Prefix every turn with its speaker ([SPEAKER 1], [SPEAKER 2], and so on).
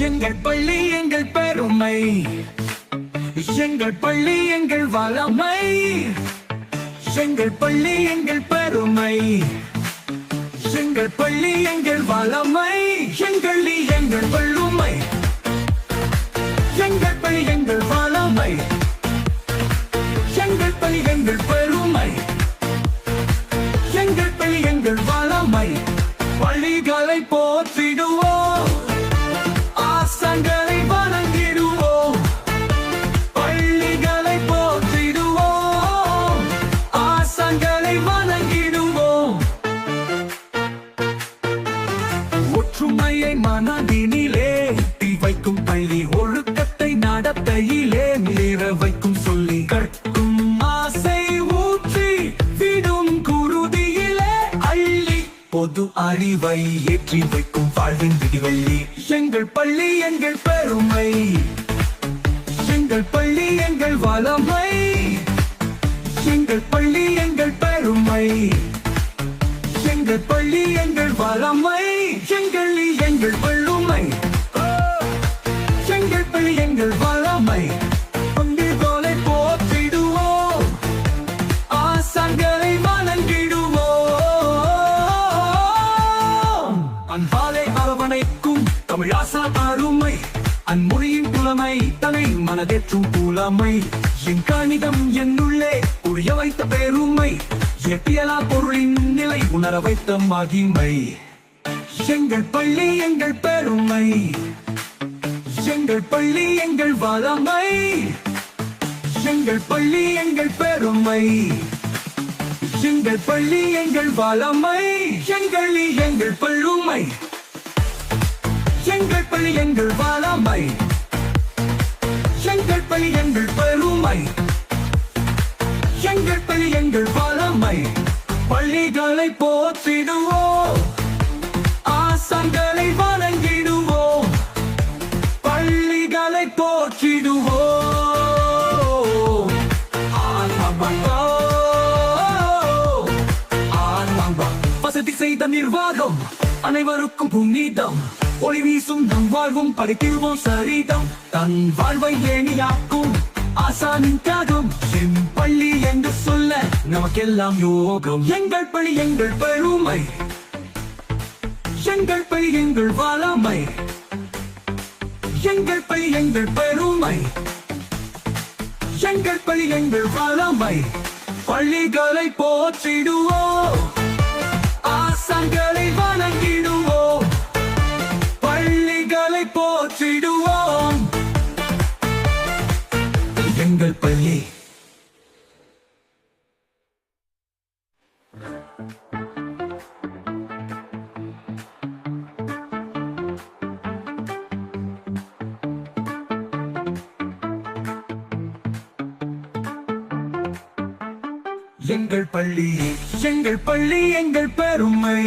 [SPEAKER 1] எங்கள் பள்ளி எங்கள் பெருமை, எங்கள் பள்ளி எங்கள் வளமை, எங்கள் பள்ளி எங்கள் பெருமை, எங்கள் பள்ளி எங்கள் வளமை, எங்கள் எங்கள் வள்ளுமை, எங்கள் பள்ளி எங்கள் வளமை, எங்கள் பள்ளி எங்கள் பெருமை, எங்கள் பள்ளி எங்கள் வளமை. பள்ளிகளை போற்றிடுவோம், ஆசான்களை வணங்கிடுவோம். பள்ளிகளை போற்றிடுவோம், ஆசான்களை வணங்கிடுவோம். ஒற்றுமையை மனதினிலே வைக்கும் பள்ளி, ஒழுக்கத்தை நடத்தையிலே மீற வைக்கும் சொல்லி கற்கும் ஆசை ஊற்றி விடும் குருதியிலே அள்ளி பொது அறிவை ஏற்றி வைக்கும் வாழ்வின் விடிவெள்ளி. எங்கள் பள்ளி எங்கள் பெருமை, எங்கள் பள்ளி எங்கள் வளமை, எங்கள் பள்ளி எங்கள் பெருமை, எங்கள் பள்ளி எங்கள் வளமை, எங்கள் எங்கள் வள்ளுமை, எங்கள் பள்ளி எங்கள் வளமை. பள்ளிகளை போற்றிடுவோம், ஆசான்களை வணங்கிடுவோம். அன்பாலே அரவணைக்கும் தமிழ் ஆசான் அருமை, அன்மொழியின் புலமை தனை மனதேற்றும் புலமை. என் கணிதம் என்னுள்ளே புரிய வைத்த பெருமை, எட்டியலா பொருளின் நிலை உணர வைத்த மகிமை. எங்கள் பள்ளி எங்கள் பெருமை, எங்கள் பள்ளி எங்கள் வளமை, எங்கள் பள்ளி எங்கள் பெருமை, எங்கள் பள்ளி எங்கள் வளமை, எங்கள் எங்கள் பள்ளுமை, எங்கள் பள்ளி எங்கள் வளமை, எங்கள் பள்ளி எங்கள் பெருமை, எங்கள் பள்ளி எங்கள் வளமை. பள்ளிகளை போற்றிடுவோம், ஆசான்களை வணங்கிடுவோம். பள்ளிகளை போற்றிடுவோம், வசதி செய்த நிர்வாகம் அனைவருக்கும் புனிதம். ஒளி வீசும் நம் வாழ்வும் படித்திடுவோம் சரிதம். தன் வாழ்வை ஏணியாக்கும் ஆசானின் தியாகம். என் பள்ளி என்று சொல்ல நமக்கெல்லாம் யோகம். எங்கள் பள்ளி எங்கள் பெருமை, எங்கள் பள்ளி எங்கள் வளமை, எங்கள் பள்ளி எங்கள் பெருமை, எங்கள் பள்ளி எங்கள் வளமை. பள்ளிகளை போற்றிடுவோம், ஆசான்களை வணங்கிடுவோம். பள்ளிகளை போற்றிடுவோம், எங்கள் பள்ளி. எங்கள் பள்ளி எங்கள் பள்ளி எங்கள் பெருமை.